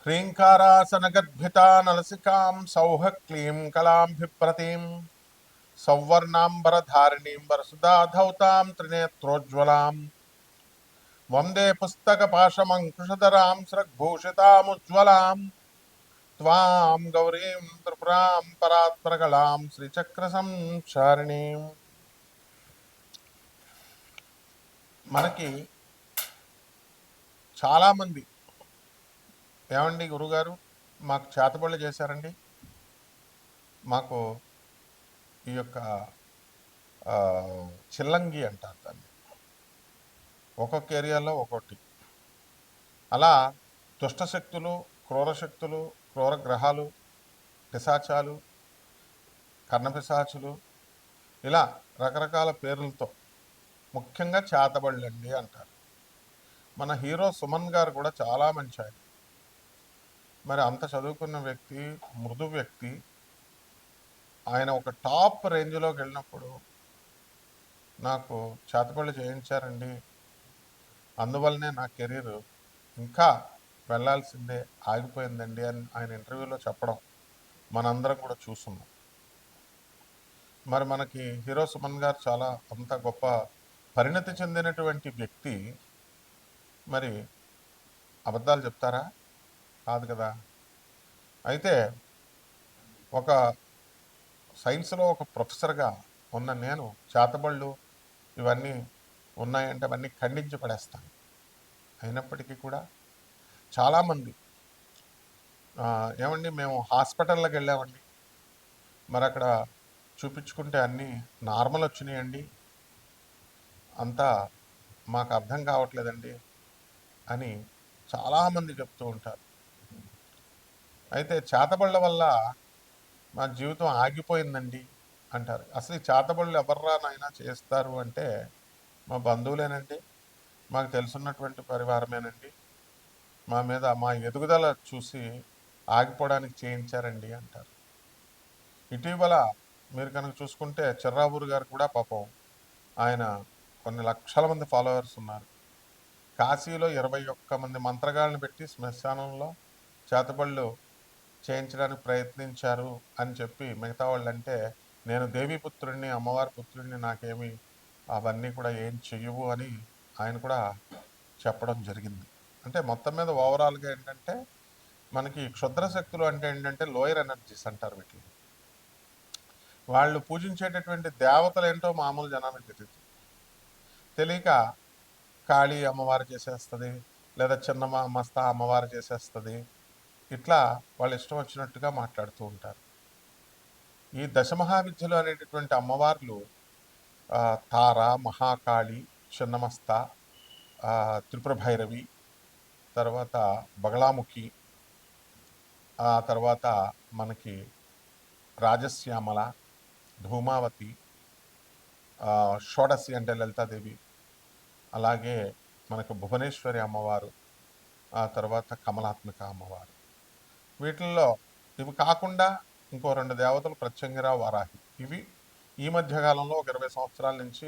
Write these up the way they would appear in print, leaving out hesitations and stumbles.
హ్రీంకారాసనగద్భితా నలసికాం సౌహ క్లీం కళాంభిప్రతీం సౌవర్ణాంబరధారిణీం వరసుధాధౌతాం త్రినేత్రోజ్వలాం వందే పుస్తకపాశమంకుశధరాం స్రగ్భూషితాముజ్వలాం త్వాం గౌరీం త్రిపురాం పరాత్పరకళాం శ్రీచక్రసంచారిణీం. మనకి చాలామంది ఏమండి గురుగారు మాకు చేతబడులు చేశారండి, మాకు ఈ యొక్క చిల్లంగి అంటారు దాన్ని, ఒక్కొక్క ఏరియాలో ఒక్కొక్కటి. అలా దుష్టశక్తులు, క్రూరశక్తులు, క్రూర గ్రహాలు, పిశాచాలు, కర్ణపిశాచులు, ఇలా రకరకాల పేర్లతో ముఖ్యంగా చేతబడులండి అంటారు. మన హీరో సుమన్ గారు కూడా చాలా మంచి ఆయన. మరి అంత చదువుకున్న వ్యక్తి, మృదు వ్యక్తి, ఆయన ఒక టాప్ రేంజ్లోకి వెళ్ళినప్పుడు నాకు చేతబడులు చేయించారండి, అందువల్లనే నా కెరీర్ ఇంకా వెళ్ళాల్సిందే ఆగిపోయిందండి అని ఆయన ఇంటర్వ్యూలో చెప్పడం మనందరం కూడా చూస్తున్నాం. మరి మనకి హీరో సుమన్ గారు చాలా అంత గొప్ప పరిణతి చెందినటువంటి వ్యక్తి మరి అబద్ధాలు చెప్తారా? కాదు కదా. అయితే ఒక సైన్స్లో ఒక ప్రొఫెసర్గా ఉన్న నేను చేతబళ్ళు ఇవన్నీ ఉన్నాయంటే అవన్నీ ఖండించి పడేస్తాను. అయినప్పటికీ కూడా చాలామంది ఏమండి మేము హాస్పిటల్లోకి వెళ్ళామండి, మరి అక్కడ చూపించుకుంటే అన్నీ నార్మల్ వచ్చినాయండి, అంతా మాకు అర్థం కావట్లేదండి అని చాలామంది చెప్తూ ఉంటారు. అయితే చేతబళ్ళ వల్ల మా జీవితం ఆగిపోయిందండి అంటారు. అసలు ఈ చేతబళ్ళు ఎవర్రా నాయనా చేస్తారు అంటే మా బంధువులేనండి, మాకు తెలుసున్నటువంటి పరివారమేనండి, మా మీద మా ఎదుగుదల చూసి ఆగిపోవడానికి చేయించారండి అంటారు. ఇటీవల మీరు కనుక చూసుకుంటే చిర్రావూరు గారు కూడా పాపం ఆయన కొన్ని లక్షల మంది ఫాలోవర్స్ ఉన్నారు. కాశీలో 21 మంది మంత్రగాళ్ళని పెట్టి శ్మశానంలో చేతబళ్ళు చేయించడానికి ప్రయత్నించారు అని చెప్పి మిగతా వాళ్ళంటే నేను దేవీపుత్రుడిని, అమ్మవారి పుత్రుడిని, నాకేమి అవన్నీ కూడా ఏం చెయ్యవు అని ఆయన కూడా చెప్పడం జరిగింది. అంటే మొత్తం మీద ఓవరాల్గా ఏంటంటే మనకి క్షుద్ర శక్తులు అంటే ఏంటంటే లోయర్ ఎనర్జీస్ అంటారు వీటిని. వాళ్ళు పూజించేటటువంటి దేవతలు ఏంటో మామూలు జనానికి తెలియదు. తెలియక కాళీ అమ్మవారు చేసేస్తుంది, లేదా చిన్న మస్తా అమ్మవారు చేసేస్తుంది, ఇట్లా వాళ్ళు ఇష్టం వచ్చినట్టుగా మాట్లాడుతూ ఉంటారు. ఈ దశమహావిద్యలు అనేటటువంటి అమ్మవార్లు తార, మహాకాళి, చిన్నమస్త, త్రిపుర భైరవి, తర్వాత బగళాముఖి, ఆ తర్వాత మనకి రాజశ్యామల, ధూమావతి, షోడసి అంటే లలితాదేవి, అలాగే మనకు భువనేశ్వరి అమ్మవారు, ఆ తర్వాత కమలాత్మక అమ్మవారు. వీటిల్లో ఇవి కాకుండా ఇంకో 2 దేవతలు ప్రత్యంగిర, వారాహి. ఇవి ఈ మధ్యకాలంలో ఒక 20 సంవత్సరాల నుంచి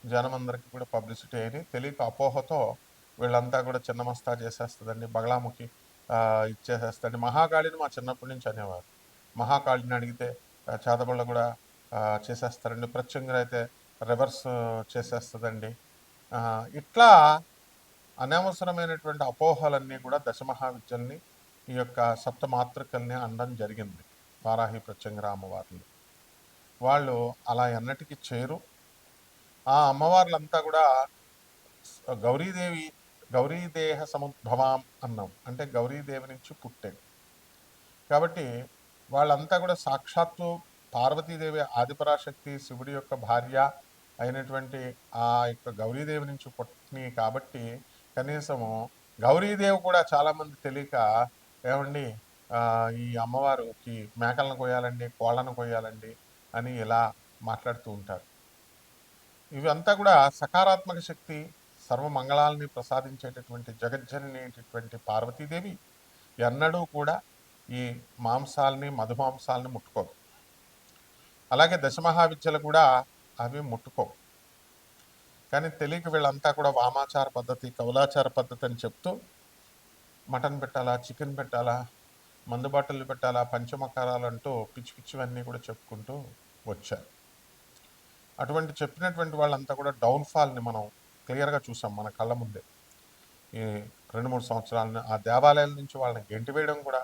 జనమందరికీ కూడా పబ్లిసిటీ అయినాయి. తెలియక అపోహతో వీళ్ళంతా కూడా చిన్నమస్తా చేసేస్తుందండి, బగళాముఖి ఇచ్చేసేస్తుంది. మహాకాళిని మా చిన్నప్పటి నుంచి అనేవారు. మహాకాళిని అడిగితే చేతబళ్ళ కూడా చేసేస్తారండి, ప్రత్యంగిర అయితే రివర్స్ చేసేస్తుందండి. ఇట్లా అనవసరమైనటువంటి అపోహలన్నీ కూడా దశమహావిద్యల్ని, ఈ యొక్క సప్తమాతృకల్ని అనడం జరిగింది. వారాహి, ప్రత్యంగిర అమ్మవార్లు వాళ్ళు అలా ఎన్నటికీ చేరు. ఆ అమ్మవార్లంతా కూడా గౌరీదేహ సముద్భవాం అన్నాం, అంటే గౌరీదేవి నుంచి పుట్టాడు. కాబట్టి వాళ్ళంతా కూడా సాక్షాత్తు పార్వతీదేవి, ఆదిపరాశక్తి, శివుడి యొక్క భార్య అయినటువంటి ఆ యొక్క గౌరీదేవి నుంచి పుట్టినాయి. కాబట్టి కనీసము గౌరీదేవి కూడా చాలామంది తెలియక ఏమండి ఈ అమ్మవారికి మేకలను కొయ్యాలండి, కోళ్ళను కొయ్యాలండి అని ఇలా మాట్లాడుతూ ఉంటారు. ఇవంతా కూడా సకారాత్మక శక్తి, సర్వమంగళాలని ప్రసాదించేటటువంటి జగజ్జననేటటువంటి పార్వతీదేవి ఎన్నడూ కూడా ఈ మాంసాలని, మధుమాంసాలని ముట్టుకోవు. అలాగే దశమహావిద్యలు కూడా అవి ముట్టుకోవు. కానీ తెలియక వీళ్ళంతా కూడా వామాచార పద్ధతి, కౌలాచార పద్ధతి అని చెప్తూ మటన్ పెట్టాలా, చికెన్ పెట్టాలా, మందు బాటలు పెట్టాలా, పంచమకారాలంటూ పిచ్చి పిచ్చివన్నీ కూడా చెప్పుకుంటూ వచ్చారు. అటువంటి చెప్పినటువంటి వాళ్ళంతా కూడా డౌన్ఫాల్ని మనం క్లియర్గా చూసాం మన కళ్ళ ముందే. ఈ 2-3 సంవత్సరాలను ఆ దేవాలయాల నుంచి వాళ్ళని గెంటివేయడం కూడా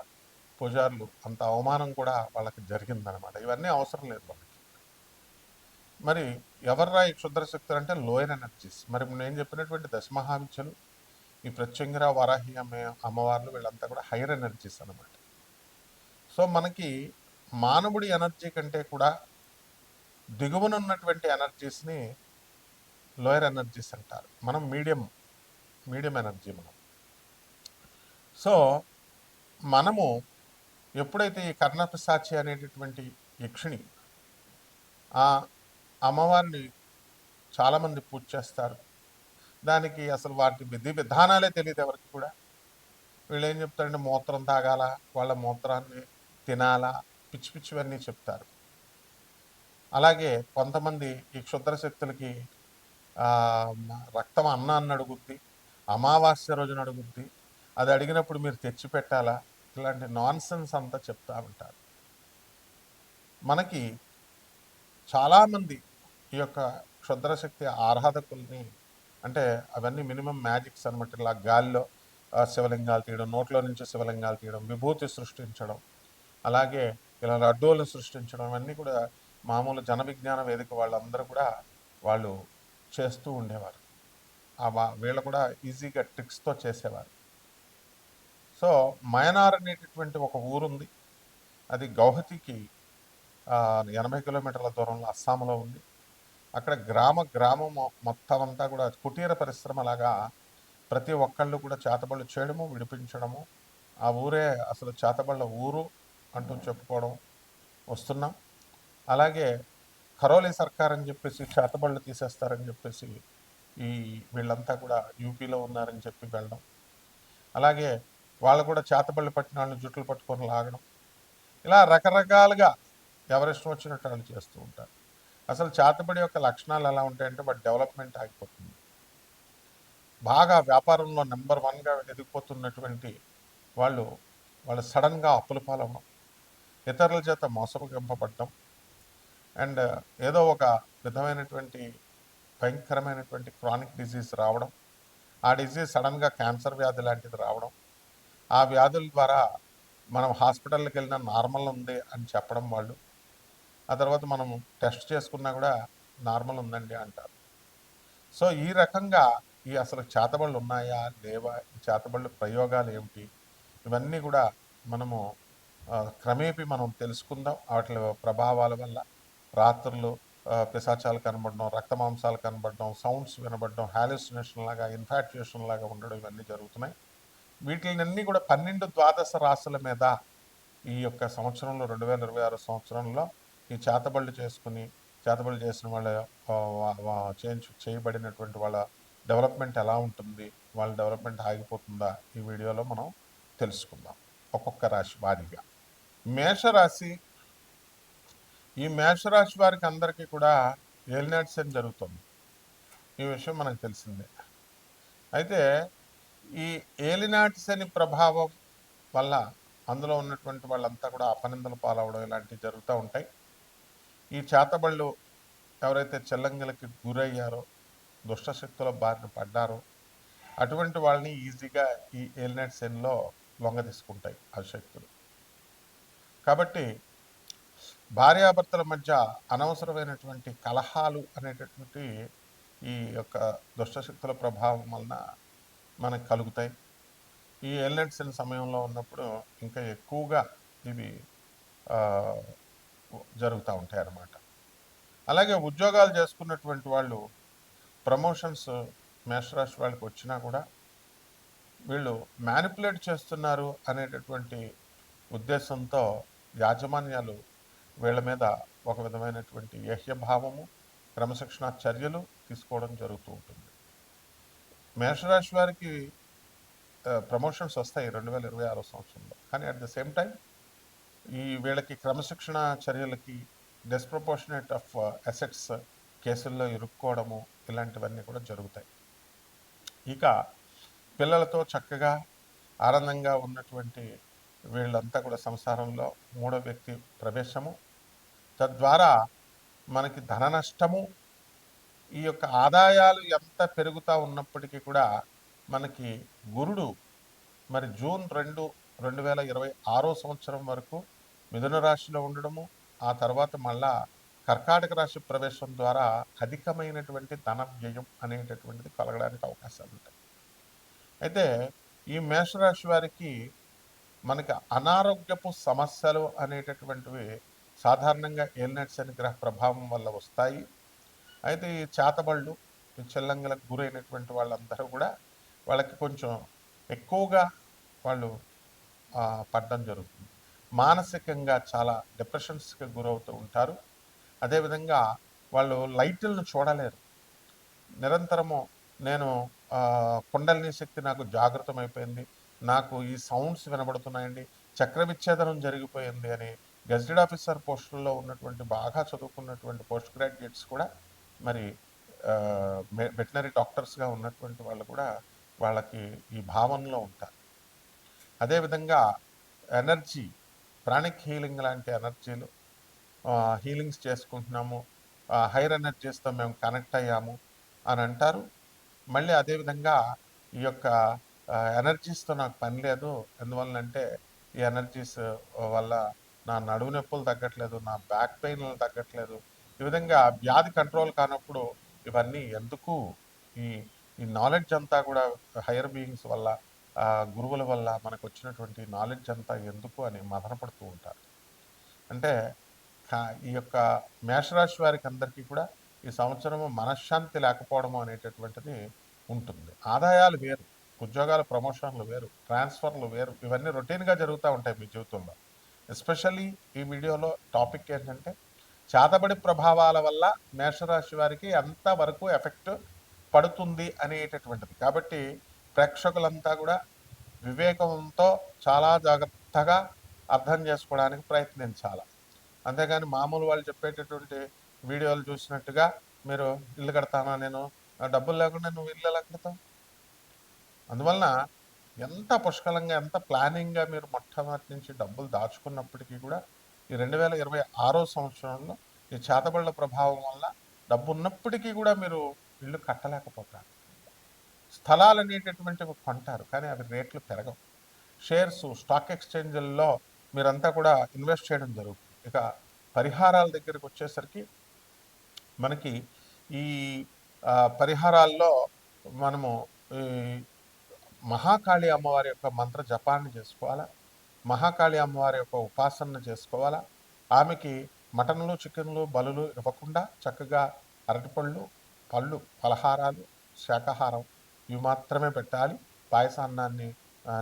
పూజారులు అంత అవమానం కూడా వాళ్ళకి జరిగిందనమాట. ఇవన్నీ అవసరం లేదు వాళ్ళకి. మరి ఎవర్రా ఈ క్షుద్ర శక్తులు అంటే లోయర్ ఎనర్జీస్. మరి నేను చెప్పినటువంటి దశమహావిద్యలు, ఈ ప్రత్యంగిర వరాహి అమ్మవార్లు వీళ్ళంతా కూడా హైయర్ ఎనర్జీస్ అనమాట. సో మనకి మానవుడి ఎనర్జీ కంటే కూడా దిగువనున్నటువంటి ఎనర్జీస్ని లోయర్ ఎనర్జీస్ అంటారు. మనం మీడియం ఎనర్జీ మనం. సో మనము ఎప్పుడైతే ఈ కర్ణపిశాచి అనేటటువంటి యక్షిణి ఆ అమ్మవారిని చాలామంది పూజ చేస్తారు. దానికి అసలు వాటి విధి విధానాలే తెలియదు ఎవరికి కూడా. వీళ్ళు ఏం చెప్తారంటే మూత్రం తాగాల, వాళ్ళ మూత్రాన్ని తినాలా, పిచ్చి పిచ్చివన్నీ చెప్తారు. అలాగే కొంతమంది ఈ క్షుద్ర శక్తులకి రక్తం అన్నాన్ని అడుగుద్ది, అమావాస్య రోజున అడుగుద్ది, అది అడిగినప్పుడు మీరు తెచ్చి పెట్టాలా, ఇలాంటి నాన్సెన్స్ అంతా చెప్తా ఉంటారు. మనకి చాలామంది ఈ యొక్క క్షుద్రశక్తి ఆరాధకుల్ని అంటే అవన్నీ మినిమం మ్యాజిక్స్ అనమాట. ఇలా గాలిలో శివలింగాలు తీయడం, నోట్లో నుంచి శివలింగాలు తీయడం, విభూతి సృష్టించడం, అలాగే ఇలా లడ్డూలను సృష్టించడం, అన్నీ కూడా మామూలు జన విజ్ఞాన వేదిక వాళ్ళందరూ కూడా వాళ్ళు చేస్తూ ఉండేవారు. వీళ్ళు కూడా ఈజీగా ట్రిక్స్తో చేసేవారు. సో మయనార్ అనేటటువంటి ఒక ఊరుంది. అది గౌహతికి 80 కిలోమీటర్ల దూరంలో అస్సాంలో ఉంది. అక్కడ గ్రామం మొత్తం అంతా కూడా కుటీర పరిశ్రమలాగా ప్రతి ఒక్కళ్ళు కూడా చేతబళ్ళు చేయడము, విడిపించడము. ఆ ఊరే అసలు చేతబళ్ళ ఊరు అంటూ చెప్పుకోవడం వస్తున్నాం. అలాగే ఖరోలీ సర్కార్ అని చెప్పేసి చేతబళ్ళు తీసేస్తారని చెప్పేసి వీళ్ళంతా కూడా యూపీలో ఉన్నారని చెప్పి వెళ్ళడం. అలాగే వాళ్ళు కూడా చేతబళ్ళు పట్టిన వాళ్ళని జుట్లు పట్టుకొని లాగడం. ఇలా రకరకాలుగా ఎవరిష్టం వచ్చినట్టు వాళ్ళు చేస్తూ ఉంటారు. అసలు చేతబడి యొక్క లక్షణాలు ఎలా ఉంటాయంటే వాటి డెవలప్మెంట్ ఆగిపోతుంది. బాగా వ్యాపారంలో నెంబర్ 1గా ఎదిగిపోతున్నటువంటి వాళ్ళు సడన్గా అప్పుల పాలవడం, ఇతరుల చేత మోసగింపబడడం, అండ్ ఏదో ఒక విధమైనటువంటి భయంకరమైనటువంటి క్రానిక్ డిజీజ్ రావడం, ఆ డిజీజ్ సడన్గా క్యాన్సర్ వ్యాధి లాంటిది రావడం, ఆ వ్యాధుల ద్వారా మనం హాస్పిటల్కి వెళ్ళినా నార్మల్ ఉంది అని చెప్పడం వాళ్ళు, ఆ తర్వాత మనం టెస్ట్ చేసుకున్నా కూడా నార్మల్ ఉందండి అంటారు. సో ఈ రకంగా అసలు చేతబళ్ళు ఉన్నాయా లేవా, ఈ చేతబళ్ళు ప్రయోగాలు ఏమిటి, ఇవన్నీ కూడా మనము క్రమేపీ మనం తెలుసుకుందాం. వాటి ప్రభావాల వల్ల రాత్రులు పిశాచాలు కనబడడం, రక్తమాంసాలు కనబడడం, సౌండ్స్ వినబడడం, హాలుసినేషన్ లాగా, ఇన్ఫాక్చుయేషన్ లాగా ఉండడం, ఇవన్నీ జరుగుతున్నాయి. వీటినన్నీ కూడా 12 ద్వాదశ రాశుల మీద ఈ యొక్క సంవత్సరంలో 2026 సంవత్సరంలో ఈ చేతబళ్ళు చేసిన వాళ్ళ చేయబడినటువంటి వాళ్ళ డెవలప్మెంట్ ఎలా ఉంటుంది, వాళ్ళ డెవలప్మెంట్ ఆగిపోతుందా, ఈ వీడియోలో మనం తెలుసుకుందాం ఒక్కొక్క రాశి వారీగా. మేషరాశి, ఈ మేషరాశి వారికి అందరికీ కూడా ఏలినాటి శని జరుగుతుంది. ఈ విషయం మనకు తెలిసిందే. అయితే ఈ ఏలినాటి శని ప్రభావం వల్ల అందులో ఉన్నటువంటి వాళ్ళంతా కూడా అపనిందలు పాలవడం ఇలాంటివి జరుగుతూ ఉంటాయి. ఈ చేతబళ్ళు ఎవరైతే చెల్లంగిలకి గురయ్యారో, దుష్టశక్తుల బారిన పడ్డారో, అటువంటి వాళ్ళని ఈజీగా ఈ ఏలినాటి శనిలో లొంగ తీసుకుంటాయి ఆ శక్తులు. కాబట్టి భార్యాభర్తల మధ్య అనవసరమైనటువంటి కలహాలు అనేటటువంటి ఈ యొక్క దుష్టశక్తుల ప్రభావం వలన మనకు కలుగుతాయి. ఈ ఏలినాటి శని సమయంలో ఉన్నప్పుడు ఇంకా ఎక్కువగా ఇవి జరుగుతూ ఉంటాయి అన్నమాట. అలాగే ఉద్యోగాలు చేసుకున్నటువంటి వాళ్ళు ప్రమోషన్స్ మేషరాశి వాళ్ళకి వచ్చినా కూడా వీళ్ళు మ్యానిపులేట్ చేస్తున్నారు అనేటటువంటి ఉద్దేశంతో యాజమాన్యాలు వీళ్ళ మీద ఒక విధమైనటువంటి ఏహ్యభావము, క్రమశిక్షణ చర్యలు తీసుకోవడం జరుగుతూ ఉంటుంది. మేషరాశి వారికి ప్రమోషన్స్ వస్తాయి 2026 సంవత్సరంలో. కానీ అట్ ద సేమ్ టైం వీళ్ళకి క్రమశిక్షణ చర్యలకి డిస్ప్రపోర్షనేట్ ఆఫ్ అసెట్స్ కేసుల్లో ఇరుక్కోవడము ఇలాంటివన్నీ కూడా జరుగుతాయి. ఇక పిల్లలతో చక్కగా ఆనందంగా ఉన్నటువంటి వీళ్ళంతా కూడా సంసారంలో మూడో వ్యక్తి ప్రవేశము, తద్వారా మనకి ధన నష్టము, ఈ యొక్క ఆదాయాలు ఎంత పెరుగుతా ఉన్నప్పటికీ కూడా మనకి గురుడు మరి జూన్ 2, 2026 సంవత్సరం వరకు మిథున రాశిలో ఉండడము, ఆ తర్వాత మళ్ళా కర్కాటక రాశి ప్రవేశం ద్వారా అధికమైనటువంటి ధన వ్యయం అనేటటువంటిది కలగడానికి అవకాశాలు ఉంటాయి. అయితే ఈ మేషరాశి వారికి మనకి అనారోగ్యపు సమస్యలు అనేటటువంటివి సాధారణంగా ఏలినాటి శని గ్రహ ప్రభావం వల్ల వస్తాయి. అయితే ఈ చేతబళ్ళు, ఈ చిల్లంగలకు గురైనటువంటి వాళ్ళందరూ కూడా వాళ్ళకి కొంచెం ఎక్కువగా వాళ్ళు పడడం జరుగుతుంది. మానసికంగా చాలా డిప్రెషన్స్కి గురవుతూ ఉంటారు. అదేవిధంగా వాళ్ళు లైట్లను చూడలేరు. నిరంతరము నేను కుండలిని శక్తి నాకు జాగృతమైపోయింది, నాకు ఈ సౌండ్స్ వినబడుతున్నాయండి, చక్ర విచ్ఛేదనం జరిగిపోయింది అని గెజిటెడ్ ఆఫీసర్ పోస్టుల్లో ఉన్నటువంటి బాగా చదువుకున్నటువంటి పోస్ట్ గ్రాడ్యుయేట్స్ కూడా మరి వెటనరీ డాక్టర్స్గా ఉన్నటువంటి వాళ్ళు కూడా వాళ్ళకి ఈ భావనలో ఉంటారు. అదేవిధంగా ఎనర్జీ, ప్రాణిక్ హీలింగ్ లాంటి ఎనర్జీలు హీలింగ్స్ చేసుకుంటున్నాము, హైర్ ఎనర్జీస్తో మేము కనెక్ట్ అయ్యాము అని అంటారు. మళ్ళీ అదేవిధంగా ఈ యొక్క ఎనర్జీస్తో నాకు పని లేదు, ఎందువల్లంటే ఈ ఎనర్జీస్ వల్ల నా నడుము నొప్పులు తగ్గట్లేదు, నా బ్యాక్ పెయిన్లు తగ్గట్లేదు, ఈ విధంగా వ్యాధి కంట్రోల్ కానప్పుడు ఇవన్నీ ఎందుకు, ఈ ఈ నాలెడ్జ్ అంతా కూడా హైయర్ బీయింగ్స్ వల్ల, గురువుల వల్ల మనకు వచ్చినటువంటి నాలెడ్జ్ అంతా ఎందుకు అని మదనపడుతూ ఉంటారు. అంటే ఈ యొక్క మేషరాశి వారికి అందరికీ కూడా ఈ సంవత్సరము మనశ్శాంతి లేకపోవడము అనేటటువంటిది ఉంటుంది. ఆదాయాలు వేరు, ఉద్యోగాల ప్రమోషన్లు వేరు, ట్రాన్స్ఫర్లు వేరు, ఇవన్నీ రొటీన్గా జరుగుతూ ఉంటాయి మీ జీవితంలో. ఎస్పెషల్లీ ఈ వీడియోలో టాపిక్ ఏంటంటే చేతబడి ప్రభావాల వల్ల మేషరాశి వారికి ఎంతవరకు ఎఫెక్ట్ పడుతుంది అనేటటువంటిది. కాబట్టి ప్రేక్షకులంతా కూడా వివేకంతో చాలా జాగ్రత్తగా అర్థం చేసుకోవడానికి ప్రయత్నించాలి. అంతేగాని మామూలు వాళ్ళు చెప్పేటటువంటి వీడియోలు చూసినట్టుగా మీరు ఇల్లు కడతానా, నేను డబ్బులు లేకుండా నువ్వు ఇల్లు ఎలా కడతావు? అందువలన ఎంత పుష్కలంగా, ఎంత ప్లానింగ్గా మీరు మొట్టమొదటి నుంచి డబ్బులు దాచుకున్నప్పటికీ కూడా ఈ 2026 సంవత్సరంలో ఈ చేతబడుల ప్రభావం వల్ల డబ్బు ఉన్నప్పటికీ కూడా మీరు ఇల్లు కట్టలేకపోతారు. స్థలాలు అనేటటువంటివి కొంటారు, కానీ అవి రేట్లు పెరగవు. షేర్స్, స్టాక్ ఎక్స్చేంజ్ల్లో మీరంతా కూడా ఇన్వెస్ట్ చేయడం జరుగుతుంది. ఇక పరిహారాల దగ్గరికి వచ్చేసరికి మనకి ఈ పరిహారాల్లో మనము ఈ మహాకాళి అమ్మవారి యొక్క మంత్ర జపాన్ని చేసుకోవాలా, మహాకాళి అమ్మవారి యొక్క ఉపాసన చేసుకోవాలా. ఆమెకి మటన్లు, చికెన్లు, బలులు ఇవ్వకుండా చక్కగా అరటిపళ్ళు, పళ్ళు, ఫలహారాలు, శాకాహారం ఇవి మాత్రమే పెట్టాలి. పాయసాన్నాన్ని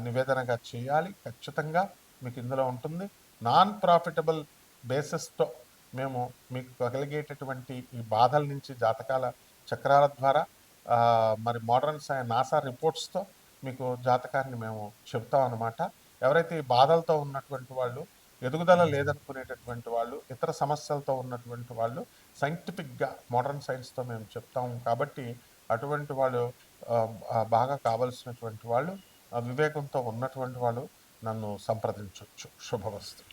నివేదనగా చేయాలి. ఖచ్చితంగా మీకు ఇందులో ఉంటుంది. నాన్ ప్రాఫిటబుల్ బేసిస్తో మేము మీకు కలిగేటటువంటి ఈ బాధల నుంచి జాతకాల చక్రాల ద్వారా మరి మోడర్న్ నాసా రిపోర్ట్స్తో మీకు జాతకాన్ని మేము చెప్తాం అన్నమాట. ఎవరైతే ఈ బాధలతో ఉన్నటువంటి వాళ్ళు, ఎదుగుదల లేదనుకునేటటువంటి వాళ్ళు, ఇతర సమస్యలతో ఉన్నటువంటి వాళ్ళు సైంటిఫిక్గా మోడర్న్ సైన్స్తో మేము చెప్తాము. కాబట్టి అటువంటి వాళ్ళు బాగా కావలసినటువంటి వాళ్ళు, వివేకంతో ఉన్నటువంటి వాళ్ళు నన్ను సంప్రదించవచ్చు. శుభవస్తు.